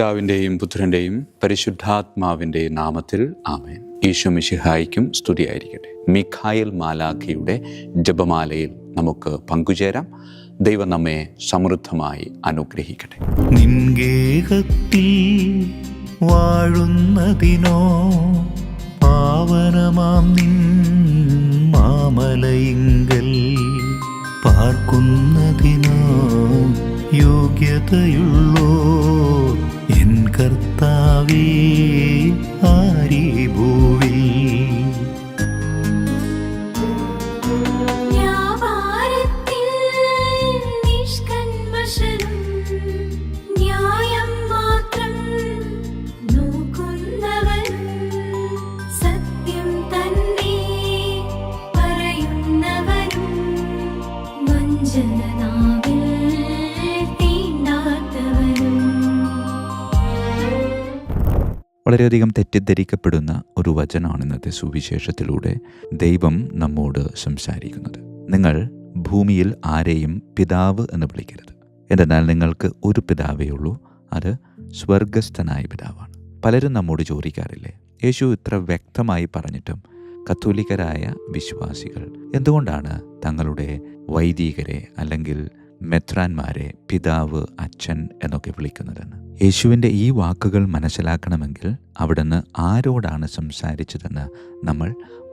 പിതാവിൻ്റെയും പുത്രൻ്റെയും പരിശുദ്ധാത്മാവിൻ്റെയും നാമത്തിൽ ആമേൻ. ഈശോ മിശിഹായ്ക്കും സ്തുതിയായിരിക്കട്ടെ. മിഖായേൽ മാലാഖയുടെ ജപമാലയിൽ നമുക്ക് പങ്കുചേരാം. ദൈവം നമ്മെ സമൃദ്ധമായി അനുഗ്രഹിക്കട്ടെ. നിൻഗേഹത്തിൽ വാഴുന്നതിനോ പാവനമാം നിൻ മാമലയിങ്കൽ പാർക്കുന്നതിനോ യോഗ്യതയുള്ളോ എൻ കർത്താവേ ആരീ ഭൂവിൽ. വളരെയധികം തെറ്റിദ്ധരിക്കപ്പെടുന്ന ഒരു വചനമാണ് ഇന്നത്തെ സുവിശേഷത്തിലൂടെ ദൈവം നമ്മോട് സംസാരിക്കുന്നത്. നിങ്ങൾ ഭൂമിയിൽ ആരെയും പിതാവ് എന്ന് വിളിക്കരുത്, എന്തെന്നാൽ നിങ്ങൾക്ക് ഒരു പിതാവേ ഉള്ളൂ, അത് സ്വർഗസ്ഥനായ പിതാവാണ്. പലരും നമ്മോട് ചോദിക്കാറില്ലേ, യേശു ഇത്ര വ്യക്തമായി പറഞ്ഞിട്ടും കത്തോലിക്കരായ വിശ്വാസികൾ എന്തുകൊണ്ടാണ് തങ്ങളുടെ വൈദികരെ അല്ലെങ്കിൽ മെത്രാന്മാരെ പിതാവ്, അച്ഛൻ എന്നൊക്കെ വിളിക്കുന്നതെന്ന്? യേശുവിൻ്റെ ഈ വാക്കുകൾ മനസ്സിലാക്കണമെങ്കിൽ അവിടുന്ന് ആരോടാണ് സംസാരിച്ചതെന്ന് നമ്മൾ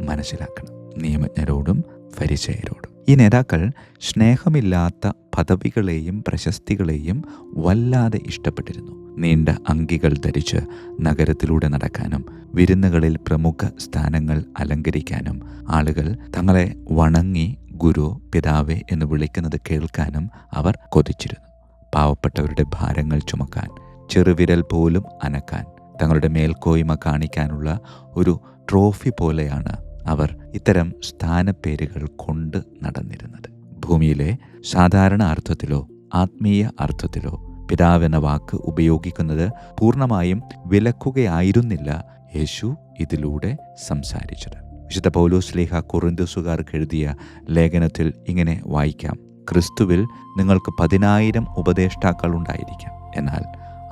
മനസ്സിലാക്കണം. നിയമജ്ഞരോടും ഫരിസേയരോടും. ഈ നേതാക്കൾ സ്നേഹമില്ലാത്ത പദവികളെയും പ്രശസ്തികളെയും വല്ലാതെ ഇഷ്ടപ്പെട്ടിരുന്നു. നീണ്ട അങ്കികൾ ധരിച്ച് നഗരത്തിലൂടെ നടക്കാനും വിരുന്നുകളിൽ പ്രമുഖ സ്ഥാനങ്ങൾ അലങ്കരിക്കാനും ആളുകൾ തങ്ങളെ വണങ്ങി ഗുരു, പിതാവേ എന്ന് വിളിക്കുന്നത് കേൾക്കാനും അവർ കൊതിച്ചിരുന്നു. പാവപ്പെട്ടവരുടെ ഭാരങ്ങൾ ചുമക്കാൻ, ചെറുവിരൽ പോലും അനക്കാൻ, തങ്ങളുടെ മേൽക്കോയ്മ കാണിക്കാനുള്ള ഒരു ട്രോഫി പോലെയാണ് അവർ ഇത്തരം സ്ഥാനപ്പേരുകൾ കൊണ്ട് നടന്നിരുന്നത്. ഭൂമിയിലെ സാധാരണ അർത്ഥത്തിലോ ആത്മീയ അർത്ഥത്തിലോ പിതാവെന്ന വാക്ക് ഉപയോഗിക്കുന്നത് പൂർണ്ണമായും വിലക്കുകയായിരുന്നില്ല യേശു ഇതിലൂടെ സംസാരിച്ചത്. വിശുദ്ധ പൗലോസ്ലീഹ കൊറിന്തോസുകാർക്ക് എഴുതിയ ലേഖനത്തിൽ ഇങ്ങനെ വായിക്കാം: ക്രിസ്തുവിൽ നിങ്ങൾക്ക് 10,000 ഉപദേഷ്ടാക്കൾ ഉണ്ടായിരിക്കാം, എന്നാൽ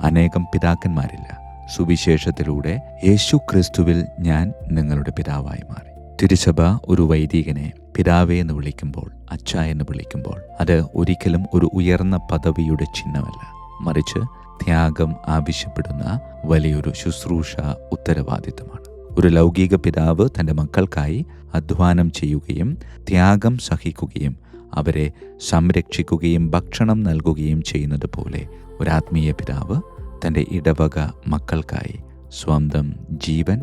അനേകം പിതാക്കന്മാരില്ല. സുവിശേഷത്തിലൂടെ യേശു ക്രിസ്തുവിൽ ഞാൻ നിങ്ങളുടെ പിതാവായി മാറി. തിരുസഭ ഒരു വൈദികനെ പിതാവേ എന്ന് വിളിക്കുമ്പോൾ, അച്ഛ എന്ന് വിളിക്കുമ്പോൾ, അത് ഒരിക്കലും ഒരു ഉയർന്ന പദവിയുടെ ചിഹ്നമല്ല, മറിച്ച് ത്യാഗം ആവശ്യപ്പെടുന്ന വലിയൊരു ശുശ്രൂഷ ഉത്തരവാദിത്തമാണ്. ഒരു ലൗകിക പിതാവ് തൻ്റെ മക്കൾക്കായി അധ്വാനം ചെയ്യുകയും ത്യാഗം സഹിക്കുകയും അവരെ സംരക്ഷിക്കുകയും ഭക്ഷണം നൽകുകയും ചെയ്യുന്നത് പോലെ ഒരാത്മീയ പിതാവ് തൻ്റെ ഇടവക മക്കൾക്കായി സ്വന്തം ജീവൻ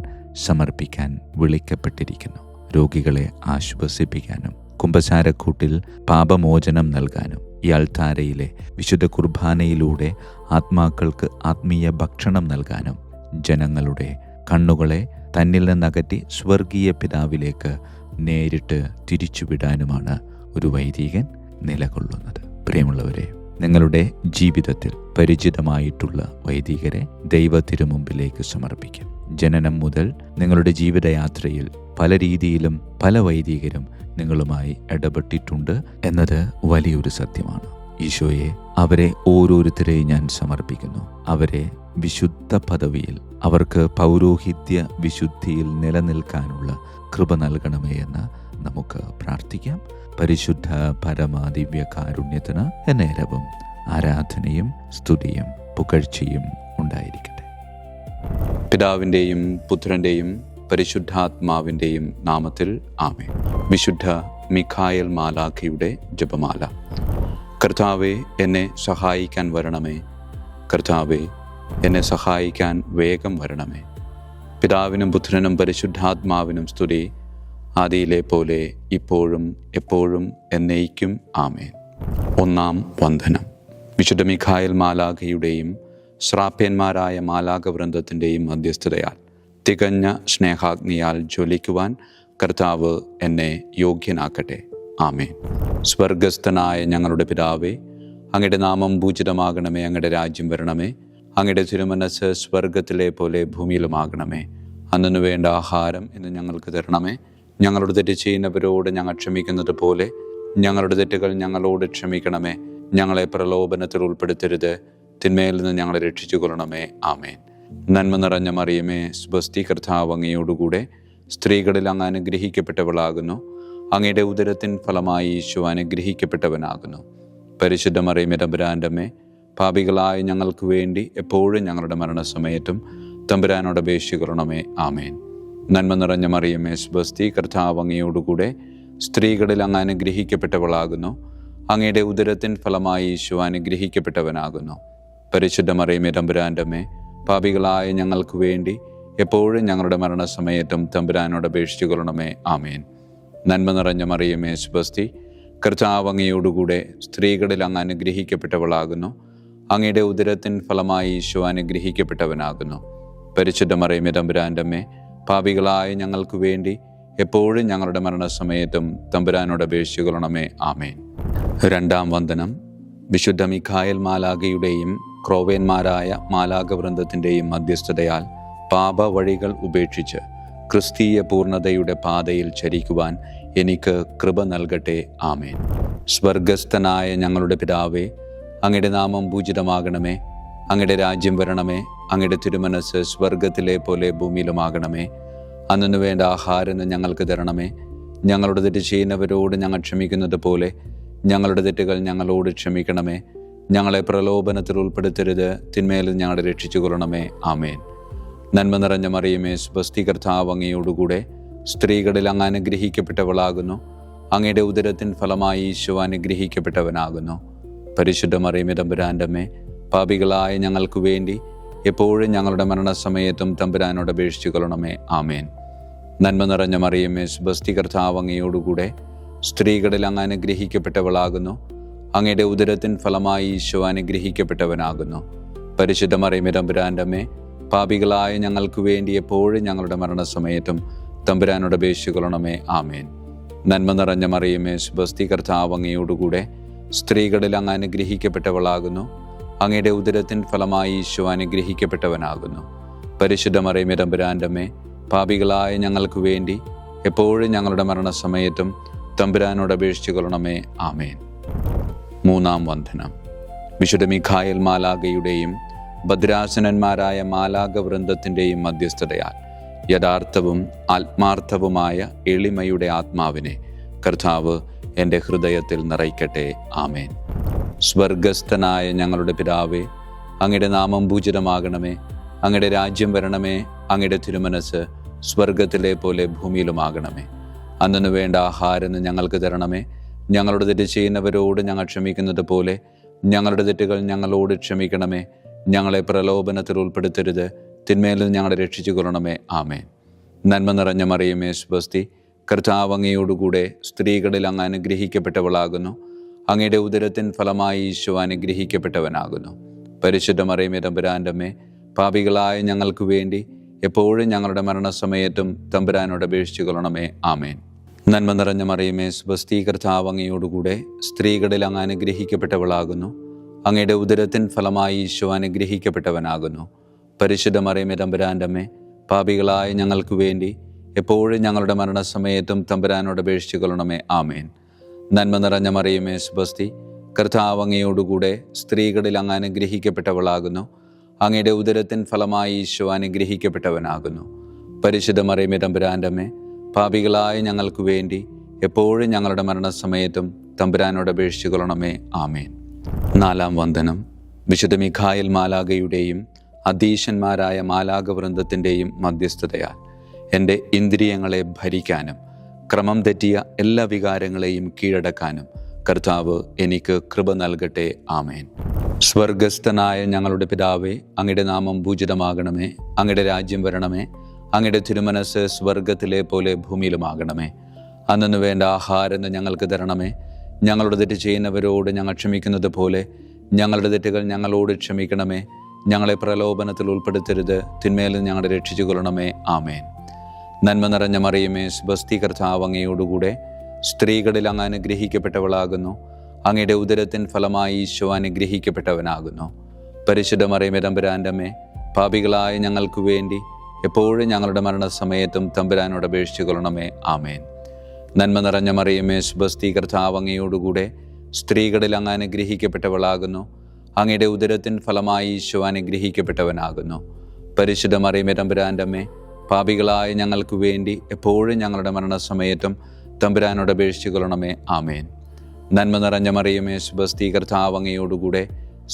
സമർപ്പിക്കാൻ വിളിക്കപ്പെട്ടിരിക്കുന്നു. രോഗികളെ ആശ്വസിപ്പിക്കാനും കുമ്പസാരക്കൂട്ടിൽ പാപമോചനം നൽകാനും ഈ അൾത്താരയിലെ വിശുദ്ധ കുർബാനയിലൂടെ ആത്മാക്കൾക്ക് ആത്മീയ ഭക്ഷണം നൽകാനും ജനങ്ങളുടെ കണ്ണുകളെ തന്നിൽ നിന്നകറ്റി സ്വർഗീയ പിതാവിലേക്ക് നേരിട്ട് തിരിച്ചുവിടാനുമാണ് ഒരു വൈദികൻ നിലകൊള്ളുന്നത്. പ്രിയമുള്ളവരെ, നിങ്ങളുടെ ജീവിതത്തിൽ പരിചിതമായിട്ടുള്ള വൈദികരെ ദൈവ തിരുമുമ്പിലേക്ക് സമർപ്പിക്കും. ജനനം മുതൽ നിങ്ങളുടെ ജീവിതയാത്രയിൽ പല രീതിയിലും പല വൈദികരും നിങ്ങളുമായി ഇടപെട്ടിട്ടുണ്ട് എന്നത് വലിയൊരു സത്യമാണ്. ഈശോയെ, അവരെ ഓരോരുത്തരെയും ഞാൻ സമർപ്പിക്കുന്നു. അവരെ വിശുദ്ധ പദവിയിൽ, അവർക്ക് പൗരോഹിത്യ വിശുദ്ധിയിൽ നിലനിൽക്കാനുള്ള കൃപ നൽകണമേ എന്ന് നമുക്ക് പ്രാർത്ഥിക്കാം. പരിശുദ്ധ പരമാദിവ്യ കാരുണ്യത്തിന് എന്നേരവും ആരാധനയും സ്തുതിയും പുകഴ്ചയും ഉണ്ടായിരിക്കട്ടെ. പിതാവിൻ്റെയും പുത്രൻ്റെയും പരിശുദ്ധാത്മാവിൻ്റെയും നാമത്തിൽ ആമേൻ. വിശുദ്ധ മിഖായേൽ മാലാഖയുടെ ജപമാല. കർത്താവേ, എന്നെ സഹായിക്കാൻ വരണമേ. കർത്താവേ, എന്നെ സഹായിക്കാൻ വേഗം വരണമേ. പിതാവിനും പുത്രനും പരിശുദ്ധാത്മാവിനും സ്തുതി, ആദിയിലെ പോലെ ഇപ്പോഴും എപ്പോഴും എന്നേക്കും ആമേൻ. ഒന്നാം വന്ദനം. വിശുദ്ധ മിഖായേൽ മാലാഖയുടെയും ശ്രാപ്യന്മാരായ മാലാഖവൃന്ദത്തിൻ്റെയും മധ്യസ്ഥതയാൽ തികഞ്ഞ സ്നേഹാഗ്നിയാൽ ജ്വലിക്കുവാൻ കർത്താവ് എന്നെ യോഗ്യനാക്കട്ടെ. ആമേൻ. സ്വർഗസ്ഥനായ ഞങ്ങളുടെ പിതാവേ, അങ്ങയുടെ നാമം പൂജിതമാകണമേ. അങ്ങയുടെ രാജ്യം വരണമേ. അങ്ങയുടെ തിരുമനസ്സ് സ്വർഗത്തിലെ പോലെ ഭൂമിയിലുമാകണമേ. അന്നു വേണ്ട ആഹാരം ഇന്ന് ഞങ്ങൾക്ക് തരണമേ. ഞങ്ങളോട് തെറ്റ് ചെയ്യുന്നവരോട് ഞങ്ങൾ ക്ഷമിക്കുന്നത് പോലെ ഞങ്ങളുടെ തെറ്റുകൾ ഞങ്ങളോട് ക്ഷമിക്കണമേ. ഞങ്ങളെ പ്രലോഭനത്തിൽ ഉൾപ്പെടുത്തരുത്, തിന്മയിൽ നിന്ന് ഞങ്ങളെ രക്ഷിച്ചു കൊള്ളണമേ. ആമേൻ. നന്മ നിറഞ്ഞ മറിയമേ, സ്വസ്തി, കർത്താവ് അങ്ങയോടുകൂടെ സ്ത്രീകളിൽ അങ്ങ് അനുഗ്രഹിക്കപ്പെട്ടവളാകുന്നു. അങ്ങയുടെ ഉദരത്തിൻ ഫലമായി ഈശോ അനുഗ്രഹിക്കപ്പെട്ടവനാകുന്നു. പരിശുദ്ധ മറിയമേ, തമ്പുരാൻ്റെ അമ്മേ, പാപികളായ ഞങ്ങൾക്ക് വേണ്ടി എപ്പോഴും ഞങ്ങളുടെ മരണസമയത്തും തമ്പുരാനോട് അപേക്ഷിച്ചു കൊള്ളണമേ. ആമേൻ. നന്മ നിറഞ്ഞ മറിയമേ, സ്വസ്തി, കർത്താവ് അങ്ങയോടുകൂടെ സ്ത്രീകളിൽ അങ്ങ് അനുഗ്രഹിക്കപ്പെട്ടവളാകുന്നു. അങ്ങയുടെ ഉദരത്തിൻ ഫലമായി ഈശോ അനുഗ്രഹിക്കപ്പെട്ടവനാകുന്നു. പരിശുദ്ധ മറിയമേ, തമ്പുരാൻ്റെ അമ്മേ, പാപികളായ ഞങ്ങൾക്ക് വേണ്ടി എപ്പോഴും ഞങ്ങളുടെ മരണസമയത്തും തമ്പുരാനോട് അപേക്ഷിച്ചു കൊള്ളണമേ. ആമേൻ. നന്മ നിറഞ്ഞ മറിയമേ, സ്വസ്തി, കർത്താവ് അങ്ങയോടുകൂടെ സ്ത്രീകളിൽ അങ്ങ് അനുഗ്രഹിക്കപ്പെട്ടവളാകുന്നു. അങ്ങയുടെ ഉദരത്തിൻ ഫലമായി ഈശോ അനുഗ്രഹിക്കപ്പെട്ടവനാകുന്നു. പരിശുദ്ധ മറിയമേ, തമ്പുരാൻ്റെ അമ്മേ, പാപികളായ ഞങ്ങൾക്ക് വേണ്ടി എപ്പോഴും ഞങ്ങളുടെ മരണസമയത്തും തമ്പുരാനോട് അപേക്ഷിച്ചു കൊള്ളണമേ. ആമേൻ. രണ്ടാം വന്ദനം. വിശുദ്ധ മിഖായേൽ മാലാഖയുടെയും ക്രോവേന്മാരായ മാലാഖവൃന്ദത്തിൻ്റെയും മധ്യസ്ഥതയാൽ പാപ വഴികൾ ഉപേക്ഷിച്ച് ക്രിസ്തീയ പൂർണ്ണതയുടെ പാതയിൽ ചരിക്കുവാൻ എനിക്ക് കൃപ നൽകട്ടെ. ആമേൻ. സ്വർഗസ്ഥനായ ഞങ്ങളുടെ പിതാവേ, അങ്ങയുടെ നാമം പൂജിതമാകണമേ. അങ്ങയുടെ രാജ്യം വരണമേ. അങ്ങയുടെ തിരുമനസ് സ്വർഗത്തിലെ പോലെ ഭൂമിയിലുമാകണമേ. അന്നു വേണ്ട ആഹാരം ഞങ്ങൾക്ക് തരണമേ. ഞങ്ങളുടെ തെറ്റ് ചെയ്യുന്നവരോട് ഞങ്ങൾ ക്ഷമിക്കുന്നത് പോലെ ഞങ്ങളുടെ തെറ്റുകൾ ഞങ്ങളോട് ക്ഷമിക്കണമേ. ഞങ്ങളെ പ്രലോഭനത്തിൽ ഉൾപ്പെടുത്തരുത്, തിന്മയിൽ ഞങ്ങളെ രക്ഷിച്ചു കൊള്ളണമേ. ആമേൻ. നന്മ നിറഞ്ഞ മറിയമേ, സ്വസ്തി, കർത്താവ് അങ്ങയോടുകൂടെ സ്ത്രീകളിൽ അങ്ങ് അനുഗ്രഹിക്കപ്പെട്ടവളാകുന്നു. അങ്ങയുടെ ഉദരത്തിൻ ഫലമായി ഈശോ അനുഗ്രഹിക്കപ്പെട്ടവനാകുന്നു. പരിശുദ്ധ മറിയമേ, തമ്പുരാൻ്റെ അമ്മേ, പാപികളായ ഞങ്ങൾക്ക് വേണ്ടി എപ്പോഴും ഞങ്ങളുടെ മരണസമയത്തും തമ്പുരാനോട് അപേക്ഷിച്ചു കൊള്ളണമേ. ആമേൻ. നന്മ നിറഞ്ഞ മറിയമേ, സ്വസ്തി, കർത്താവ് അങ്ങയോടുകൂടെ സ്ത്രീകളിൽ അങ്ങ് അനുഗ്രഹിക്കപ്പെട്ടവളാകുന്നു. അങ്ങയുടെ ഉദരത്തിൻ ഫലമായി ഈശോ അനുഗ്രഹിക്കപ്പെട്ടവനാകുന്നു. പരിശുദ്ധ മറിയമേ, തമ്പുരാൻ്റെ അമ്മേ, പാപികളായ ഞങ്ങൾക്ക് വേണ്ടി എപ്പോഴും ഞങ്ങളുടെ മരണസമയത്തും തമ്പുരാനോട് അപേക്ഷിച്ചു കൊള്ളണമേ. ആമേൻ. നന്മ നിറഞ്ഞ മറിയമേ, സ്വസ്തി, കർത്താവ് അങ്ങയോടുകൂടെ സ്ത്രീകളിൽ അങ്ങ് അനുഗ്രഹിക്കപ്പെട്ടവളാകുന്നു. അങ്ങയുടെ ഉദരത്തിൻ ഫലമായി ഈശോ അനുഗ്രഹിക്കപ്പെട്ടവനാകുന്നു. പരിശുദ്ധ മറിയമേ, തമ്പുരാൻ്റെ അമ്മേ, പാപികളായ ഞങ്ങൾക്ക് വേണ്ടി എപ്പോഴും ഞങ്ങളുടെ മരണസമയത്തും തമ്പുരാനോട് അപേക്ഷിച്ചു കൊള്ളണമേ. ആമേൻ. മൂന്നാം വന്ദനം. വിശുദ്ധ മിഖായേൽ മാലാഖയുടെയും ഭദ്രാസനന്മാരായ മാലാഖവൃന്ദത്തിൻ്റെയും മധ്യസ്ഥതയാൽ യഥാർത്ഥവും ആത്മാർത്ഥവുമായ എളിമയുടെ ആത്മാവിനെ കർത്താവ് എൻ്റെ ഹൃദയത്തിൽ നിറയ്ക്കട്ടെ. ആമേൻ. സ്വർഗസ്ഥനായ ഞങ്ങളുടെ പിതാവേ, അങ്ങയുടെ നാമം പൂജിതമാകണമേ. അങ്ങയുടെ രാജ്യം വരണമേ. അങ്ങയുടെ തിരുമനസ് സ്വർഗത്തിലെ പോലെ ഭൂമിയിലുമാകണമേ. അന്നു വേണ്ട ആഹാരം ഞങ്ങൾക്ക് തരണമേ. ഞങ്ങളുടെ തെറ്റ് ചെയ്യുന്നവരോട് ഞങ്ങൾ ക്ഷമിക്കുന്നത് പോലെ ഞങ്ങളുടെ തെറ്റുകൾ ഞങ്ങളോട് ക്ഷമിക്കണമേ. ഞങ്ങളെ പ്രലോഭനത്തിൽ ഉൾപ്പെടുത്തരുത്, തിന്മയിൽ ഞങ്ങളെ രക്ഷിച്ചു കൊള്ളണമേ. ആമേൻ. നന്മ നിറഞ്ഞ മറിയമേ, സ്വസ്തി, കർത്താവ് അങ്ങയോടുകൂടെ സ്ത്രീകളിൽ അങ്ങ് അനുഗ്രഹിക്കപ്പെട്ടവളാകുന്നു. അങ്ങയുടെ ഉദരത്തിൻ ഫലമായി ഈശോ അനുഗ്രഹിക്കപ്പെട്ടവനാകുന്നു. പരിശുദ്ധ മറിയമേ, തമ്പുരാൻ്റെ അമ്മേ, പാപികളായ ഞങ്ങൾക്ക് വേണ്ടി എപ്പോഴും ഞങ്ങളുടെ മരണസമയത്തും തമ്പുരാനോട് അപേക്ഷിച്ചു കൊള്ളണമേ. ആമേൻ. നന്മ നിറഞ്ഞ മറിയമേ, സ്വസ്തി, കർത്താവ് അങ്ങയോടുകൂടെ സ്ത്രീകളിൽ അങ്ങ് അനുഗ്രഹിക്കപ്പെട്ടവളാകുന്നു. അങ്ങയുടെ ഉദരത്തിൻ ഫലമായി ഈശോ അനുഗ്രഹിക്കപ്പെട്ടവനാകുന്നു. പരിശുദ്ധ മറിയമേ, തമ്പുരാൻ്റെ അമ്മേ, പാപികളായ ഞങ്ങൾക്ക് വേണ്ടി എപ്പോഴും ഞങ്ങളുടെ മരണസമയത്തും തമ്പുരാനോട് അപേക്ഷിച്ചു കൊള്ളണമേ. ആമേൻ. നന്മ നിറഞ്ഞ മറിയമേ, സ്വസ്തി, കർത്താവ് അങ്ങയോടുകൂടെ സ്ത്രീകളിൽ അങ്ങ് അനുഗ്രഹിക്കപ്പെട്ടവളാകുന്നു. അങ്ങയുടെ ഉദരത്തിൻ ഫലമായി ഈശോ അനുഗ്രഹിക്കപ്പെട്ടവനാകുന്നു. പരിശുദ്ധ മറിയമേ, തമ്പുരാൻ്റെ അമ്മേ, പാപികളായ ഞങ്ങൾക്ക് വേണ്ടി എപ്പോഴും ഞങ്ങളുടെ മരണസമയത്തും തമ്പുരാനോട് അപേക്ഷിച്ചു കൊള്ളണമേ. ആമേൻ. നാലാം വന്ദനം. വിശുദ്ധ മിഖായേൽ മാലാഖയുടെയും അധീശന്മാരായ മാലാഖവൃന്ദത്തിൻ്റെയും മധ്യസ്ഥതയാൽ എൻ്റെ ഇന്ദ്രിയങ്ങളെ ഭരിക്കാനും ക്രമം തെറ്റിയ എല്ലാ വികാരങ്ങളെയും കീഴടക്കാനും കർത്താവ് എനിക്ക് കൃപ നൽകട്ടെ. ആമേൻ. സ്വർഗസ്ഥനായ ഞങ്ങളുടെ പിതാവേ, അങ്ങയുടെ നാമം പൂജിതമാകണമേ. അങ്ങയുടെ രാജ്യം വരണമേ. അങ്ങയുടെ തിരുമനസ് സ്വർഗത്തിലെ പോലെ ഭൂമിയിലുമാകണമേ. അന്നു വേണ്ട ആഹാരം ഞങ്ങൾക്ക് തരണമേ. ഞങ്ങളുടെ തെറ്റ് ചെയ്യുന്നവരോട് ഞങ്ങൾ ക്ഷമിക്കുന്നത് പോലെ ഞങ്ങളുടെ തെറ്റുകൾ ഞങ്ങളോട് ക്ഷമിക്കണമേ. ഞങ്ങളെ പ്രലോഭനത്തിൽ ഉൾപ്പെടുത്തരുത്, തിന്മയിൽ ഞങ്ങളെ രക്ഷിച്ചു കൊള്ളണമേ. ആമേൻ. നന്മ നിറഞ്ഞ മറിയമേ, സ്വസ്തി, കർത്താവ് അങ്ങയോടുകൂടെ സ്ത്രീകളിൽ അങ്ങ് അനുഗ്രഹിക്കപ്പെട്ടവളാകുന്നു. അങ്ങയുടെ ഉദരത്തിൻ ഫലമായി ഈശോ അനുഗ്രഹിക്കപ്പെട്ടവനാകുന്നു. പരിശുദ്ധ മറിയമേ, തമ്പുരാൻ്റെ അമ്മേ, പാപികളായ ഞങ്ങൾക്ക് വേണ്ടി എപ്പോഴും ഞങ്ങളുടെ മരണസമയത്തും തമ്പുരാനോട് അപേക്ഷിച്ചു കൊള്ളണമേ. ആമേൻ. നന്മ നിറഞ്ഞ മറിയമേ, സ്വസ്തി, കർത്താവ് അങ്ങയോടുകൂടെ സ്ത്രീകളിൽ അങ്ങ് അനുഗ്രഹിക്കപ്പെട്ടവളാകുന്നു. അങ്ങയുടെ ഉദരത്തിൻ ഫലമായി ഈശോ അനുഗ്രഹിക്കപ്പെട്ടവനാകുന്നു. പരിശുദ്ധ മറിയമേ തമ്പുരാൻ്റെ അമ്മേ, പാപികളായ ഞങ്ങൾക്ക് വേണ്ടി എപ്പോഴും ഞങ്ങളുടെ മരണസമയത്തും തമ്പുരാനോട് അപേക്ഷിച്ചു കൊള്ളണമേ. ആമേൻ. നന്മ നിറഞ്ഞ മറിയമേ, സുബസ്തി, കർത്താവ് അങ്ങയോടുകൂടെ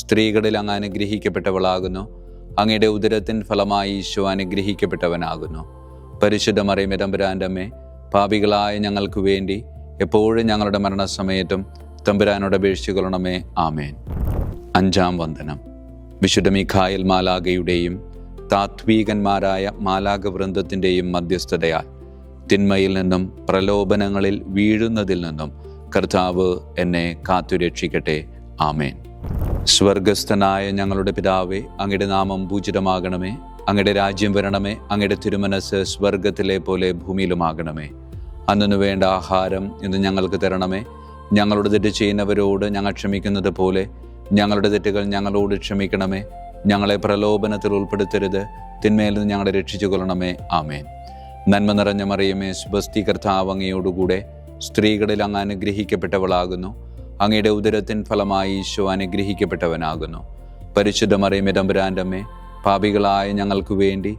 സ്ത്രീകളിൽ അങ്ങ് അനുഗ്രഹിക്കപ്പെട്ടവളാകുന്നു. അങ്ങയുടെ ഉദരത്തിൻ ഫലമായി ഈശോ അനുഗ്രഹിക്കപ്പെട്ടവനാകുന്നു. പരിശുദ്ധ മറിയമേ തമ്പുരാൻ്റെ അമ്മേ, പാപികളായ ഞങ്ങൾക്ക് വേണ്ടി എപ്പോഴും ഞങ്ങളുടെ മരണസമയത്തും തമ്പുരാനോട് അപേക്ഷിച്ചു കൊള്ളണമേ. ആമേൻ. അഞ്ചാം വന്ദനം. വിശുദ്ധ മിഖായേൽ മാലാഖയുടെയും താത്വീകന്മാരായ മാലാഖ വൃന്ദത്തിൻ്റെയും മധ്യസ്ഥതയാൽ തിന്മയിൽ നിന്നും പ്രലോഭനങ്ങളിൽ വീഴുന്നതിൽ നിന്നും കർത്താവ് എന്നെ കാത്തുരക്ഷിക്കട്ടെ. ആമേൻ. സ്വർഗസ്ഥനായ ഞങ്ങളുടെ പിതാവേ, അങ്ങയുടെ നാമം പൂജിതമാകണമേ. അങ്ങയുടെ രാജ്യം വരണമേ. അങ്ങയുടെ തിരുമനസ് സ്വർഗത്തിലെ പോലെ ഭൂമിയിലുമാകണമേ. അന്നു വേണ്ട ആഹാരം ഇന്ന് ഞങ്ങൾക്ക് തരണമേ. ഞങ്ങളുടെ തെറ്റ് ചെയ്യുന്നവരോട് ഞങ്ങൾ ക്ഷമിക്കുന്നത് പോലെ ഞങ്ങളുടെ തെറ്റുകൾ ഞങ്ങളോട് ക്ഷമിക്കണമേ. ഞങ്ങളെ പ്രലോഭനത്തിൽ ഉൾപ്പെടുത്തരുത്, തിന്മയിൽ നിന്ന് ഞങ്ങളെ രക്ഷിച്ചു കൊള്ളണമേ. ആമേൻ. നന്മ നിറഞ്ഞ മറിയമേ, സുബസ്തി, കർത്താവ് അങ്ങയോടുകൂടെ സ്ത്രീകളിൽ അങ്ങ് അനുഗ്രഹിക്കപ്പെട്ടവളാകുന്നു. അങ്ങയുടെ ഉദരത്തിൻ ഫലമായി ഈശോ അനുഗ്രഹിക്കപ്പെട്ടവനാകുന്നു. പരിശുദ്ധ മറിയമേ തമ്പുരാൻ്റെ അമ്മേ, പാപികളായ ഞങ്ങൾക്ക് വേണ്ടി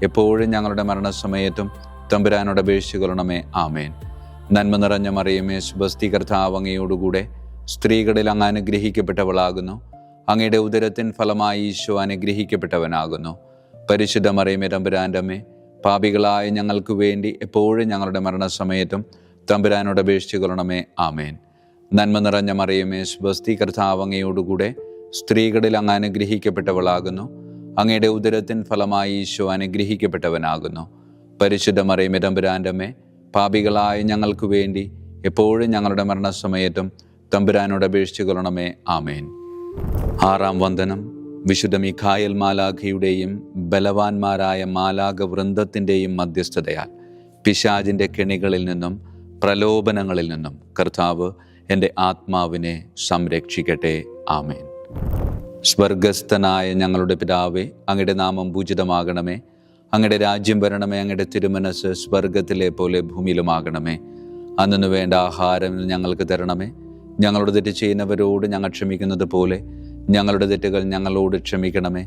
എപ്പോഴും ഞങ്ങളുടെ മരണസമയത്തും തമ്പുരാനോട് അപേക്ഷിച്ചു കൊള്ളണമേ. ആമേൻ. നന്മ നിറഞ്ഞ മറിയമേ, സുബസ്തി, കർത്താവ് അങ്ങയോടുകൂടെ സ്ത്രീകളിൽ അങ്ങ് അനുഗ്രഹിക്കപ്പെട്ടവളാകുന്നു. അങ്ങയുടെ ഉദരത്തിൻ ഫലമായി ഈശോ അനുഗ്രഹിക്കപ്പെട്ടവനാകുന്നു. പരിശുദ്ധ മറിയമേ തമ്പുരാൻ്റെ അമ്മേ, പാപികളായ ഞങ്ങൾക്ക് വേണ്ടി എപ്പോഴും ഞങ്ങളുടെ മരണസമയത്തും തമ്പുരാനോട് അപേക്ഷിച്ചു കൊള്ളണമേ. ആമേൻ. നന്മ നിറഞ്ഞ മറിയമേ, സുബസ്തി, കർത്താവ് അങ്ങയോടുകൂടെ സ്ത്രീകളിൽ അങ്ങ് അനുഗ്രഹിക്കപ്പെട്ടവളാകുന്നു. അങ്ങയുടെ ഉദരത്തിൻ ഫലമായി ഈശോ അനുഗ്രഹിക്കപ്പെട്ടവനാകുന്നു. പരിശുദ്ധ മറിയമേ തമ്പുരാൻ്റെ അമ്മേ, പാപികളായ ഞങ്ങൾക്ക് വേണ്ടി എപ്പോഴും ഞങ്ങളുടെ മരണസമയത്തും തമ്പുരാനോട് അപേക്ഷിച്ചു കൊള്ളണമേ. ആമേൻ. ആറാം വന്ദനം. വിശുദ്ധ മിഖായേൽ മാലാഖയുടെയും ബലവാന്മാരായ മാലാഖ വൃന്ദത്തിൻ്റെയും മധ്യസ്ഥതയാൽ പിശാചിൻ്റെ കെണികളിൽ നിന്നും പ്രലോഭനങ്ങളിൽ നിന്നും കർത്താവ് എൻ്റെ ആത്മാവിനെ സംരക്ഷിക്കട്ടെ. ആമേൻ. സ്വർഗസ്ഥനായ ഞങ്ങളുടെ പിതാവേ, അങ്ങയുടെ നാമം പൂജിതമാകണമേ. അങ്ങയുടെ രാജ്യം വരണമേ. അങ്ങയുടെ തിരുമനസ് സ്വർഗത്തിലെ പോലെ ഭൂമിയിലുമാകണമേ. അന്നു വേണ്ട ആഹാരം ഞങ്ങൾക്ക് തരണമേ. ഞങ്ങളുടെ തെറ്റ് ചെയ്യുന്നവരോട് ഞങ്ങൾ ക്ഷമിക്കുന്നത് പോലെ ഞങ്ങളുടെ തെറ്റുകൾ ഞങ്ങളോട് ക്ഷമിക്കണമേ.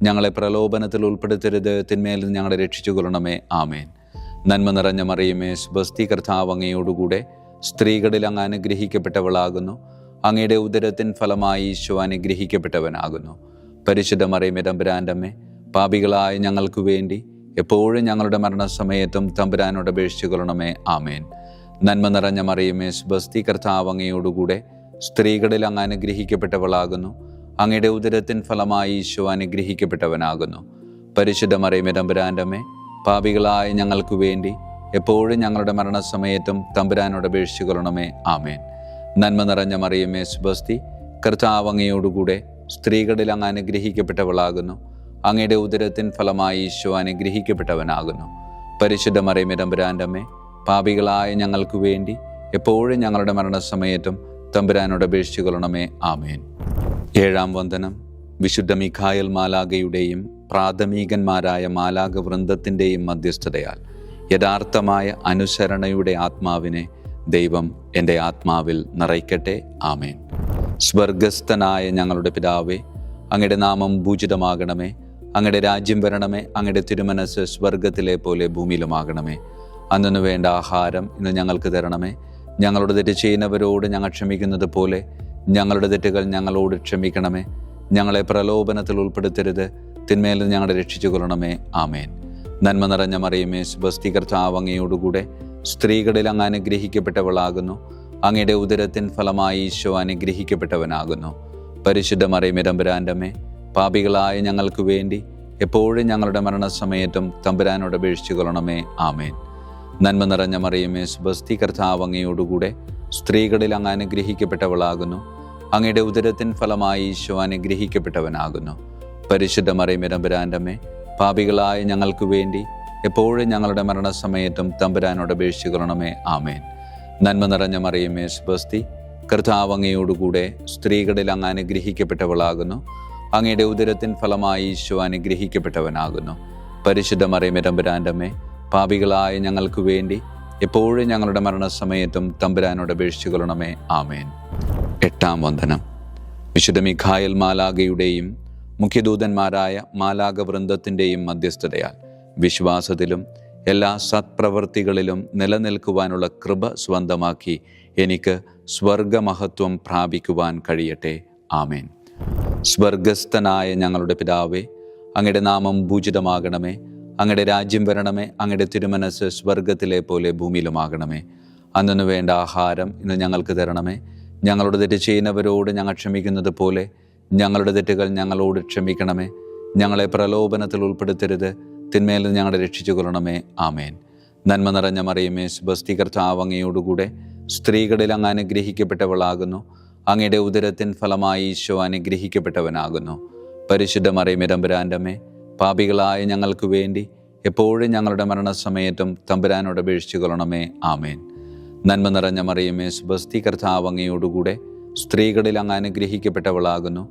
ഞങ്ങളെ പ്രലോഭനത്തിൽ ഉൾപ്പെടുത്തരുത്, തിന്മയിൽ നിന്ന് ഞങ്ങളെ രക്ഷിച്ചു കൊള്ളണമേ. ആമേൻ. നന്മ നിറഞ്ഞ മറിയമേ, സുബസ്തി, കർത്താവ് അങ്ങയോടുകൂടെ സ്ത്രീകളിൽ അങ്ങ് അനുഗ്രഹിക്കപ്പെട്ടവളാകുന്നു. അങ്ങയുടെ ഉദരത്തിൻ ഫലമായി ഈശോ അനുഗ്രഹിക്കപ്പെട്ടവനാകുന്നു. പരിശുദ്ധ മറിയമേ തമ്പുരാൻ്റെ അമ്മേ, പാപികളായ ഞങ്ങൾക്ക് വേണ്ടി എപ്പോഴും ഞങ്ങളുടെ മരണസമയത്തും തമ്പുരാനോട് അപേക്ഷിച്ചു കൊള്ളണമേ. ആമേൻ. നന്മ നിറഞ്ഞ മറിയമേ, സുബസ്തി, കർത്താവ് അങ്ങയോടുകൂടെ സ്ത്രീകളിൽ അങ്ങ് അനുഗ്രഹിക്കപ്പെട്ടവളാകുന്നു. അങ്ങയുടെ ഉദരത്തിൻ ഫലമായി ഈശോ അനുഗ്രഹിക്കപ്പെട്ടവനാകുന്നു. പരിശുദ്ധ മറിയമേ തമ്പുരാൻ്റെ അമ്മേ, പാപികളായ ഞങ്ങൾക്ക് വേണ്ടി എപ്പോഴും ഞങ്ങളുടെ മരണസമയത്തും തമ്പുരാനോട് അപേക്ഷിച്ചു കൊള്ളണമേ. ആമേൻ. നന്മ നിറഞ്ഞ മറിയമേ, സുബസ്തി, കർത്താവ് അങ്ങയോടുകൂടെ സ്ത്രീകളിൽ അങ്ങ് അനുഗ്രഹിക്കപ്പെട്ടവളാകുന്നു. അങ്ങയുടെ ഉദരത്തിൻ ഫലമായി ഈശോ അനുഗ്രഹിക്കപ്പെട്ടവനാകുന്നു. പരിശുദ്ധ മറിയമേ തമ്പുരാൻ്റെ അമ്മേ, പാപികളായ ഞങ്ങൾക്ക് വേണ്ടി എപ്പോഴും ഞങ്ങളുടെ മരണസമയത്തും തമ്പുരാനോട് അപേക്ഷിച്ചു കൊള്ളണമേ. ആമേൻ. ഏഴാം വന്ദനം. വിശുദ്ധ മിഖായേൽ മാലാഖയുടെയും പ്രാഥമികന്മാരായ മാലാഖ വൃന്ദത്തിൻ്റെയും മധ്യസ്ഥതയാൽ യഥാർത്ഥമായ അനുസരണയുടെ ആത്മാവിനെ ദൈവം എൻ്റെ ആത്മാവിൽ നിറയ്ക്കട്ടെ. ആമേൻ. സ്വർഗസ്ഥനായ ഞങ്ങളുടെ പിതാവേ, അങ്ങയുടെ നാമം പൂജിതമാകണമേ. അങ്ങയുടെ രാജ്യം വരണമേ. അങ്ങയുടെ തിരുമനസ് സ്വർഗത്തിലെ പോലെ ഭൂമിയിലുമാകണമേ. അന്നു വേണ്ട ആഹാരം ഇന്ന് ഞങ്ങൾക്ക് തരണമേ. ഞങ്ങളുടെ തെറ്റ് ചെയ്യുന്നവരോട് ഞങ്ങൾ ക്ഷമിക്കുന്നത് പോലെ ഞങ്ങളുടെ തെറ്റുകൾ ഞങ്ങളോട് ക്ഷമിക്കണമേ. ഞങ്ങളെ പ്രലോഭനത്തിൽ ഉൾപ്പെടുത്തരുത്, തിന്മയിൽ നിന്ന് ഞങ്ങളെ രക്ഷിച്ചു കൊള്ളണമേ. ആമേൻ. നന്മ നിറഞ്ഞ മറിയമേ, സുബസ്തി, കർത്താവ് അങ്ങയോടുകൂടെ സ്ത്രീകളിൽ അങ്ങ് അനുഗ്രഹിക്കപ്പെട്ടവളാകുന്നു. അങ്ങയുടെ ഉദരത്തിൻ ഫലമായി ഈശോ അനുഗ്രഹിക്കപ്പെട്ടവനാകുന്നു. പരിശുദ്ധ മറിയമേ തമ്പുരാൻ്റെ അമ്മേ, പാപികളായ ഞങ്ങൾക്ക് വേണ്ടി എപ്പോഴും ഞങ്ങളുടെ മരണസമയത്തും തമ്പുരാനോട് അപേക്ഷിച്ചു കൊള്ളണമേ. ആമേൻ. നന്മ നിറഞ്ഞ മറിയമേ, സുബസ്തി, കർത്താവ് അങ്ങയോടുകൂടെ സ്ത്രീകളിൽ അങ്ങ് അനുഗ്രഹിക്കപ്പെട്ടവളാകുന്നു. അങ്ങയുടെ ഉദരത്തിൻ ഫലമായി ഈശോ അനുഗ്രഹിക്കപ്പെട്ടവനാകുന്നു. പരിശുദ്ധ മറിയമേ തമ്പുരാൻ്റെ അമ്മേ, പാപികളായ ഞങ്ങൾക്ക് വേണ്ടി എപ്പോഴും ഞങ്ങളുടെ മരണസമയത്തും തമ്പുരാനോട് അപേക്ഷിച്ചു കൊള്ളണമേ. ആമേൻ. നന്മ നിറഞ്ഞ മറിയമേ, സുബസ്തി, കർത്താവ് അങ്ങയോടുകൂടെ സ്ത്രീകളിൽ അങ്ങ് അനുഗ്രഹിക്കപ്പെട്ടവളാകുന്നു. അങ്ങയുടെ ഉദരത്തിൻ ഫലമായി ഈശോ അനുഗ്രഹിക്കപ്പെട്ടവനാകുന്നു. പരിശുദ്ധ മറിയമേ തമ്പുരാൻ്റെ അമ്മേ, പാപികളായ ഞങ്ങൾക്ക് വേണ്ടി എപ്പോഴും ഞങ്ങളുടെ മരണസമയത്തും തമ്പുരാനോട് അപേക്ഷിച്ചു കൊള്ളണമേ. ആമേൻ. എട്ടാം വന്ദനം. വിശുദ്ധ മിഖായേൽ മാലാഖയുടെയും മുഖ്യദൂതന്മാരായ മാലാഖ വൃന്ദത്തിൻ്റെയും മധ്യസ്ഥതയാൽ വിശ്വാസത്തിലും എല്ലാ സത്പ്രവൃത്തികളിലും നിലനിൽക്കുവാനുള്ള കൃപ സ്വന്തമാക്കി എനിക്ക് സ്വർഗമഹത്വം പ്രാപിക്കുവാൻ കഴിയട്ടെ. ആമേൻ. സ്വർഗസ്ഥനായ ഞങ്ങളുടെ പിതാവേ, അങ്ങയുടെ നാമം പൂജിതമാകണമേ. അങ്ങയുടെ രാജ്യം വരണമേ. അങ്ങയുടെ തിരുമനസ് സ്വർഗത്തിലെ പോലെ ഭൂമിയിലുമാകണമേ. അന്നു വേണ്ട ആഹാരം ഇന്ന് ഞങ്ങൾക്ക് തരണമേ. ഞങ്ങളുടെ തെറ്റ് ചെയ്യുന്നവരോട് ഞങ്ങൾ ക്ഷമിക്കുന്നത് പോലെ ഞങ്ങളുടെ തെറ്റുകൾ ഞങ്ങളോട് ക്ഷമിക്കണമേ. ഞങ്ങളെ പ്രലോഭനത്തിൽ ഉൾപ്പെടുത്തരുത്, തിന്മയിൽ നിന്ന് ഞങ്ങളെ രക്ഷിച്ചു കൊള്ളണമേ. ആമേൻ. നന്മ നിറഞ്ഞ മറിയമേ, സുബസ്തി, കർത്താവ് അങ്ങയോടുകൂടെ സ്ത്രീകളിൽ അങ്ങ് അനുഗ്രഹിക്കപ്പെട്ടവളാകുന്നു. അങ്ങയുടെ ഉദരത്തിൻ ഫലമായി ഈശോ അനുഗ്രഹിക്കപ്പെട്ടവനാകുന്നു. പരിശുദ്ധ മറിയമേ, തമ്പുരാൻ്റെ അമ്മേ, പാപികളായ ഞങ്ങൾക്ക് വേണ്ടി എപ്പോഴും ഞങ്ങളുടെ മരണസമയത്തും തമ്പുരാനോട് അപേക്ഷിച്ചു കൊള്ളണമേ. ആമേൻ. നന്മ നിറഞ്ഞ മറിയമേ, സുബസ്തി, കർത്താവ് അങ്ങയോടുകൂടെ സ്ത്രീകളിൽ അങ്ങ് അനുഗ്രഹിക്കപ്പെട്ടവളാകുന്നു.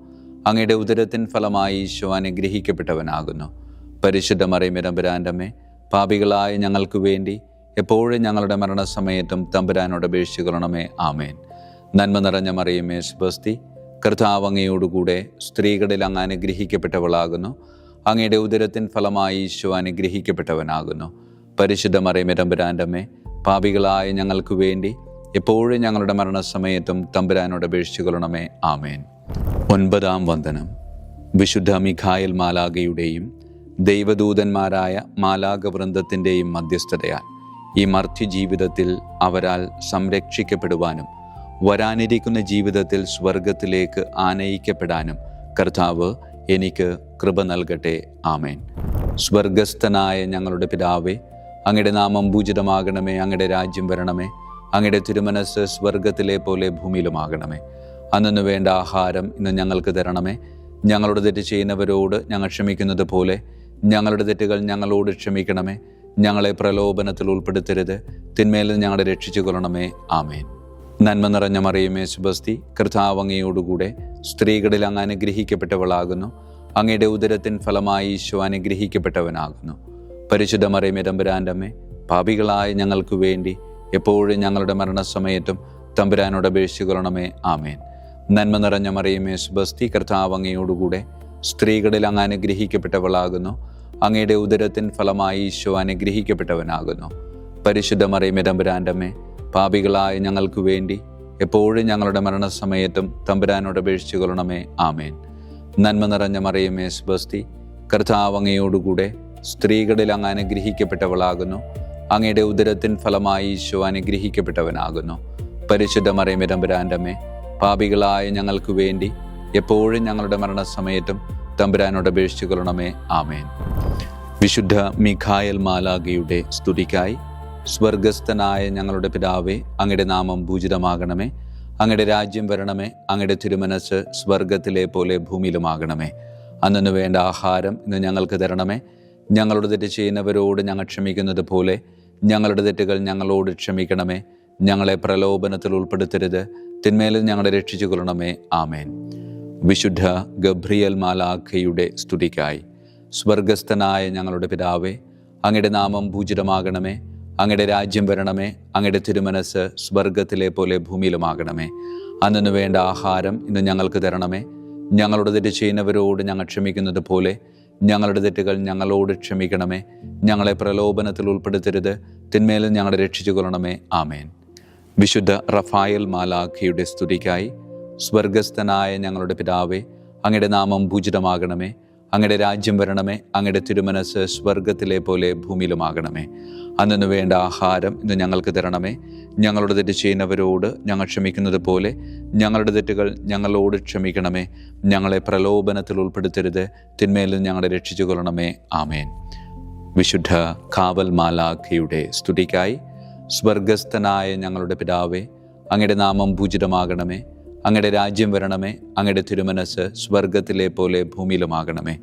അങ്ങയുടെ ഉദരത്തിൻ ഫലമായി ഈശോ അനുഗ്രഹിക്കപ്പെട്ടവനാകുന്നു. പരിശുദ്ധ മറിയമേ, തമ്പുരാൻ്റെ അമ്മേ, പാപികളായ ഞങ്ങൾക്ക് വേണ്ടി എപ്പോഴും ഞങ്ങളുടെ മരണസമയത്തും തമ്പുരാനോട് അപേക്ഷിച്ചു കൊള്ളണമേ. ആമേൻ. നന്മ നിറഞ്ഞ മറിയമേ, സുബസ്തി, കർത്താവ് അങ്ങയോടുകൂടെ സ്ത്രീകളിൽ അങ്ങ് അനുഗ്രഹിക്കപ്പെട്ടവളാകുന്നു. അങ്ങയുടെ ഉദരത്തിൻ ഫലമായി ഈശോ അനുഗ്രഹിക്കപ്പെട്ടവനാകുന്നു. പരിശുദ്ധ മറിയമേ, തമ്പുരാൻ്റെ അമ്മേ, പാപികളായ ഞങ്ങൾക്ക് വേണ്ടി എപ്പോഴും ഞങ്ങളുടെ മരണസമയത്തും തമ്പുരാനോട് അപേക്ഷിച്ചു കൊള്ളണമേ. ആമേൻ. 9-ാം വന്ദനം. വിശുദ്ധ മിഖായേൽ മാലാഖയുടെയും ദൈവദൂതന്മാരായ മാലാഖ വൃന്ദത്തിൻ്റെയും മധ്യസ്ഥതയാൽ ഈ മർത്യ ജീവിതത്തിൽ അവരാൽ സംരക്ഷിക്കപ്പെടുവാനും വരാനിരിക്കുന്ന ജീവിതത്തിൽ സ്വർഗത്തിലേക്ക് ആനയിക്കപ്പെടാനും കർത്താവ് എനിക്ക് കൃപ നൽകട്ടെ. ആമേൻ. സ്വർഗസ്ഥനായ ഞങ്ങളുടെ പിതാവേ, അങ്ങയുടെ നാമം പൂജിതമാകണമേ. അങ്ങയുടെ രാജ്യം വരണമേ. അങ്ങയുടെ തിരുമനസ് സ്വർഗത്തിലെ പോലെ ഭൂമിയിലുമാകണമേ. അന്നു വേണ്ട ആഹാരം ഇന്ന് ഞങ്ങൾക്ക് തരണമേ. ഞങ്ങളുടെ തെറ്റ് ചെയ്യുന്നവരോട് ഞങ്ങൾ ക്ഷമിക്കുന്നത് പോലെ ഞങ്ങളുടെ തെറ്റുകൾ ഞങ്ങളോട് ക്ഷമിക്കണമേ. ഞങ്ങളെ പ്രലോഭനത്തിൽ ഉൾപ്പെടുത്തരുത്, തിന്മയിൽ നിന്ന് ഞങ്ങളെ രക്ഷിച്ചു കൊള്ളണമേ. ആമേൻ. നന്മ നിറഞ്ഞ മറിയമേ, സുബസ്തി, കർത്താവ് അങ്ങയോടുകൂടെ സ്ത്രീകളിൽ അങ്ങ് അനുഗ്രഹിക്കപ്പെട്ടവളാകുന്നു. അങ്ങയുടെ ഉദരത്തിൻ ഫലമായി ഈശോ അനുഗ്രഹിക്കപ്പെട്ടവനാകുന്നു. പരിശുദ്ധ മറിയമേ, തമ്പുരാൻ്റെ അമ്മേ, പാപികളായ ഞങ്ങൾക്ക് വേണ്ടി എപ്പോഴും ഞങ്ങളുടെ മരണസമയത്തും തമ്പുരാനോട് അപേക്ഷിച്ചു കൊള്ളണമേ. ആമേൻ. നന്മ നിറഞ്ഞ മറിയമേ, സുബസ്തി, കർത്താവ് അങ്ങയോടുകൂടെ സ്ത്രീകളിൽ അങ്ങ് അനുഗ്രഹിക്കപ്പെട്ടവളാകുന്നു. അങ്ങയുടെ ഉദരത്തിൻ ഫലമായി ഈശോ അനുഗ്രഹിക്കപ്പെട്ടവനാകുന്നു. പരിശുദ്ധ മറിയമേ, തമ്പുരാൻ്റെ അമ്മേ, പാപികളായ ഞങ്ങൾക്ക് വേണ്ടി എപ്പോഴും ഞങ്ങളുടെ മരണസമയത്തും തമ്പുരാനോട് അപേക്ഷിച്ചു കൊള്ളണമേ. ആമേൻ. നന്മ നിറഞ്ഞ മറിയമേ, സുബസ്തി, കർത്താവ് അങ്ങയോടുകൂടെ സ്ത്രീകളിൽ അങ്ങ് അനുഗ്രഹിക്കപ്പെട്ടവളാകുന്നു. അങ്ങയുടെ ഉദരത്തിൻ ഫലമായി ഈശോ അനുഗ്രഹിക്കപ്പെട്ടവനാകുന്നു. പരിശുദ്ധ മറിയമേ, തമ്പുരാൻ്റെ അമ്മേ, പാപികളായ ഞങ്ങൾക്ക് വേണ്ടി എപ്പോഴും ഞങ്ങളുടെ മരണസമയത്തും തമ്പുരാനോട് അപേക്ഷിച്ചു കൊള്ളണമേ. ആമേൻ. വിശുദ്ധ മിഖായേൽ മാലാഖയുടെ സ്തുതിക്കായി സ്വർഗസ്ഥനായ ഞങ്ങളുടെ പിതാവേ, അങ്ങയുടെ നാമം പൂജിതമാകണമേ. അങ്ങയുടെ രാജ്യം വരണമേ. അങ്ങയുടെ തിരുമനസ് സ്വർഗത്തിലെ പോലെ ഭൂമിയിലുമാകണമേ. അന്നു വേണ്ട ആഹാരം ഇന്ന് ഞങ്ങൾക്ക് തരണമേ. ഞങ്ങളുടെ തെറ്റ് ചെയ്യുന്നവരോട് ഞങ്ങൾ ക്ഷമിക്കുന്നത് പോലെ ഞങ്ങളുടെ തെറ്റുകൾ ഞങ്ങളോട് ക്ഷമിക്കണമേ. ഞങ്ങളെ പ്രലോഭനത്തിൽ ഉൾപ്പെടുത്തരുത്, തിന്മയിൽ ഞങ്ങളെ രക്ഷിച്ചു കൊള്ളണമേ. ആമേൻ. വിശുദ്ധ ഗബ്രിയേൽ മാലാഖയുടെ സ്തുതിക്കായി സ്വർഗസ്ഥനായ ഞങ്ങളുടെ പിതാവേ, അങ്ങയുടെ നാമം പൂജിതമാകണമേ. അങ്ങയുടെ രാജ്യം വരണമേ. അങ്ങയുടെ തിരുമനസ് സ്വർഗത്തിലെ പോലെ ഭൂമിയിലുമാകണമേ. അന്നു വേണ്ട ആഹാരം ഇന്ന് ഞങ്ങൾക്ക് തരണമേ. ഞങ്ങളുടെ തെറ്റ് ചെയ്യുന്നവരോട് ഞങ്ങൾ ക്ഷമിക്കുന്നത് പോലെ ഞങ്ങളുടെ തെറ്റുകൾ ഞങ്ങളോട് ക്ഷമിക്കണമേ. ഞങ്ങളെ പ്രലോഭനത്തിൽ ഉൾപ്പെടുത്തരുത്, തിന്മയിൽ ഞങ്ങളെ രക്ഷിച്ചു കൊള്ളണമേ. ആമേൻ. വിശുദ്ധ റഫായേൽ മാലാഖയുടെ സ്തുതിക്കായി സ്വർഗസ്ഥനായ ഞങ്ങളുടെ പിതാവേ, അങ്ങയുടെ നാമം പൂജിതമാകണമേ. അങ്ങയുടെ രാജ്യം വരണമേ. അങ്ങയുടെ തിരുമനസ് സ്വർഗത്തിലെ പോലെ ഭൂമിയിലുമാകണമേ. അന്നു വേണ്ട ആഹാരം ഇന്ന് ഞങ്ങൾക്ക് തരണമേ. ഞങ്ങളുടെ തെറ്റ് ചെയ്യുന്നവരോട് ഞങ്ങൾ ക്ഷമിക്കുന്നത് പോലെ ഞങ്ങളുടെ തെറ്റുകൾ ഞങ്ങളോട് ക്ഷമിക്കണമേ. ഞങ്ങളെ പ്രലോഭനത്തിൽ ഉൾപ്പെടുത്തരുത്, തിന്മയിൽ ഞങ്ങളെ രക്ഷിച്ചു കൊള്ളണമേ. ആമേൻ. വിശുദ്ധ കാവൽ മാലാഖയുടെ സ്തുതിക്കായി സ്വർഗസ്ഥനായ ഞങ്ങളുടെ പിതാവേ, അങ്ങയുടെ നാമം പൂജിതമാകണമേ. അങ്ങയുടെ രാജ്യം വരണമേ. അങ്ങയുടെ തിരുമനസ് സ്വർഗത്തിലെ പോലെ ഭൂമിയിലുമാകണമേ.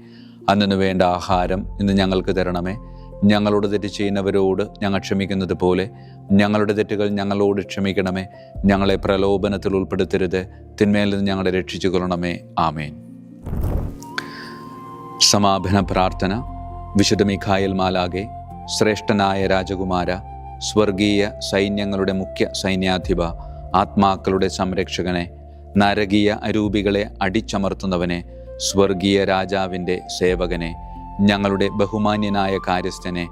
അന്നു വേണ്ട ആഹാരം ഇന്ന് ഞങ്ങൾക്ക് തരണമേ. ഞങ്ങളോട് തെറ്റ് ചെയ്യുന്നവരോട് ഞങ്ങൾ ക്ഷമിക്കുന്നത് പോലെ ഞങ്ങളുടെ തെറ്റുകൾ ഞങ്ങളോട് ക്ഷമിക്കണമേ. ഞങ്ങളെ പ്രലോഭനത്തിൽ ഉൾപ്പെടുത്തരുത്, തിന്മയിൽ നിന്ന് ഞങ്ങളെ രക്ഷിച്ചു കൊള്ളണമേ. ആമേൻ. സമാപന പ്രാർത്ഥന. വിശുദ്ധ മിഖായേൽ മാലാഖേ, ശ്രേഷ്ഠനായ രാജകുമാര, സ്വർഗീയ സൈന്യങ്ങളുടെ മുഖ്യ സൈന്യാധിപ, ആത്മാക്കളുടെ സംരക്ഷകനെ, നരകീയ അരൂപികളെ അടിച്ചമർത്തുന്നവനെ, സ്വർഗീയ രാജാവിൻ്റെ സേവകനെ, ഞങ്ങളുടെ ബഹുമാന്യനായ കാര്യസ്ഥനെ,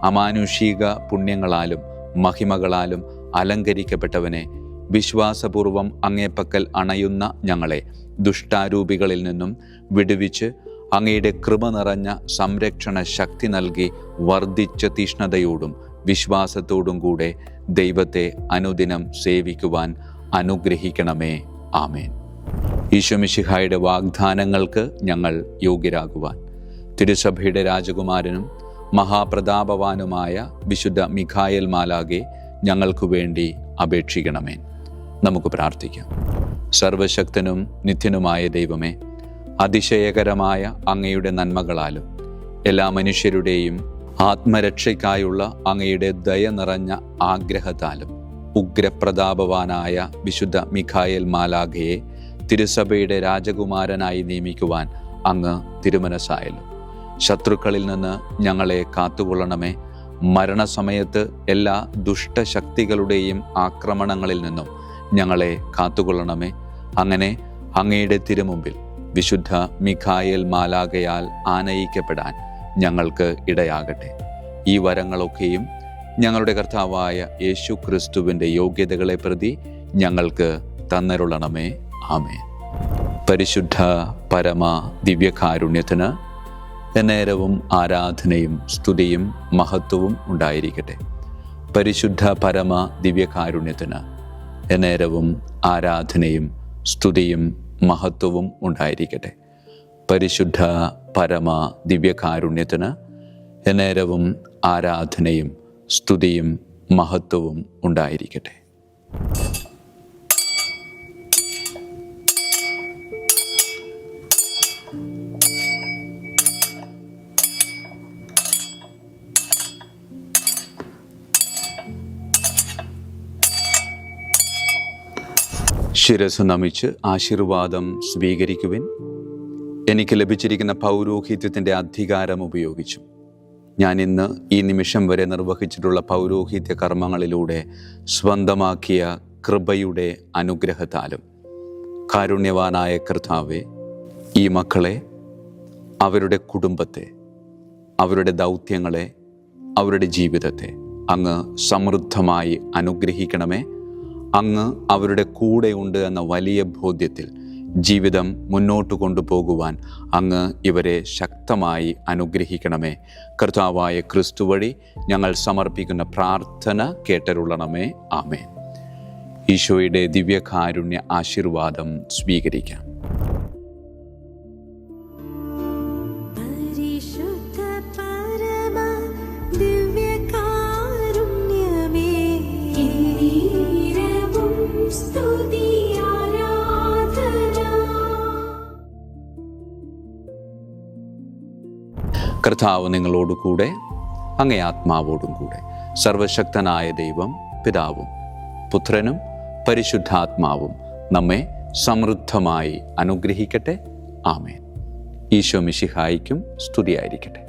അമാനുഷിക പുണ്യങ്ങളാലും മഹിമകളാലും അലങ്കരിക്കപ്പെട്ടവനെ, വിശ്വാസപൂർവം അങ്ങേപ്പക്കൽ അണയുന്ന ഞങ്ങളെ ദുഷ്ടാരൂപികളിൽ നിന്നും വിടുവിച്ച് അങ്ങയുടെ കൃപ നിറഞ്ഞ സംരക്ഷണ ശക്തി നൽകി വർദ്ധിച്ച തീഷ്ണതയോടും വിശ്വാസത്തോടും കൂടെ ദൈവത്തെ അനുദിനം സേവിക്കുവാൻ അനുഗ്രഹിക്കണമേ. ആമേൻ. ഈശോ മിശിഹായുടെ വാഗ്ദാനങ്ങൾക്ക് ഞങ്ങൾ യോഗ്യരാകുവാൻ തിരുസഭയുടെ രാജകുമാരനും മഹാപ്രതാപവാനുമായ വിശുദ്ധ മിഖായേൽ മാലാഖെ ഞങ്ങൾക്കു വേണ്ടി അപേക്ഷിക്കണമേ. നമുക്ക് പ്രാർത്ഥിക്കാം. സർവശക്തനും നിത്യനുമായ ദൈവമേ, അതിശയകരമായ അങ്ങയുടെ നന്മകളാലും എല്ലാ മനുഷ്യരുടെയും ആത്മരക്ഷയ്ക്കായുള്ള അങ്ങയുടെ ദയ നിറഞ്ഞ ആഗ്രഹത്താലും ഉഗ്രപ്രതാപവാനായ വിശുദ്ധ മിഖായേൽ മാലാഖയെ തിരുസഭയുടെ രാജകുമാരനായി നിയമിക്കുവാൻ അങ്ങ് തിരുമനസ്സായല്ലോ. ശത്രുക്കളിൽ നിന്ന് ഞങ്ങളെ കാത്തുകൊള്ളണമേ. മരണസമയത്ത് എല്ലാ ദുഷ്ടശക്തികളുടെയും ആക്രമണങ്ങളിൽ നിന്നും ഞങ്ങളെ കാത്തുകൊള്ളണമേ. അങ്ങനെ അങ്ങയുടെ തിരുമുമ്പിൽ വിശുദ്ധ മിഖായേൽ മാലാഖയാൽ ആനയിക്കപ്പെടാൻ ഞങ്ങൾക്ക് ഇടയാകട്ടെ. ഈ വരങ്ങളൊക്കെയും ഞങ്ങളുടെ കർത്താവായ യേശു ക്രിസ്തുവിൻ്റെ യോഗ്യതകളെ പ്രതി ഞങ്ങൾക്ക് തന്നരുളണമേ. ആമേൻ. പരിശുദ്ധ പരമ ദിവ്യകാരുണ്യത്തിന് എന്നേരവും ആരാധനയും സ്തുതിയും മഹത്വവും ഉണ്ടായിരിക്കട്ടെ. പരിശുദ്ധ പരമ ദിവ്യകാരുണ്യത്തിന് എന്നേരവും ആരാധനയും സ്തുതിയും മഹത്വവും ഉണ്ടായിരിക്കട്ടെ. പരിശുദ്ധ പരമ ദിവ്യകാരുണ്യത്തിന് എന്നേരവും ആരാധനയും സ്തുതിയും മഹത്വവും ഉണ്ടായിരിക്കട്ടെ. ശിരസ് നമിച്ച് ആശീർവാദം സ്വീകരിക്കുവിൻ. എനിക്ക് ലഭിച്ചിരിക്കുന്ന പൗരോഹിത്യത്തിൻ്റെ അധികാരം ഉപയോഗിച്ചും ഞാൻ ഇന്ന് ഈ നിമിഷം വരെ നിർവഹിച്ചിട്ടുള്ള പൗരോഹിത്യ കർമ്മങ്ങളിലൂടെ സ്വന്തമാക്കിയ കൃപയുടെ അനുഗ്രഹത്താലും കാരുണ്യവാനായ കർത്താവേ, ഈ മക്കളെ, അവരുടെ കുടുംബത്തെ, അവരുടെ ദൗത്യങ്ങളെ, അവരുടെ ജീവിതത്തെ അങ്ങ് സമൃദ്ധമായി അനുഗ്രഹിക്കണമേ. അങ്ങ് അവരുടെ കൂടെയുണ്ട് എന്ന വലിയ ബോധ്യത്തിൽ ജീവിതം മുന്നോട്ട് കൊണ്ടുപോകുവാൻ അങ്ങ് ഇവരെ ശക്തമായി അനുഗ്രഹിക്കണമേ. കർത്താവായ ക്രിസ്തു വഴി ഞങ്ങൾ സമർപ്പിക്കുന്ന പ്രാർത്ഥന കേട്ടരുളണമേ. ആമേൻ. ഈശോയുടെ ദിവ്യകാരുണ്യ ആശീർവാദം സ്വീകരിക്കാം. കർത്താവ് നിങ്ങളോട് കൂടെ, അങ്ങേ ആത്മാവോടും കൂടെ. സർവശക്തനായ ദൈവം പിതാവും പുത്രനും പരിശുദ്ധാത്മാവും നമ്മെ സമൃദ്ധമായി അനുഗ്രഹിക്കട്ടെ. ആമേൻ. ഈശോ മിശിഹായിക്കും സ്തുതിയായിരിക്കട്ടെ.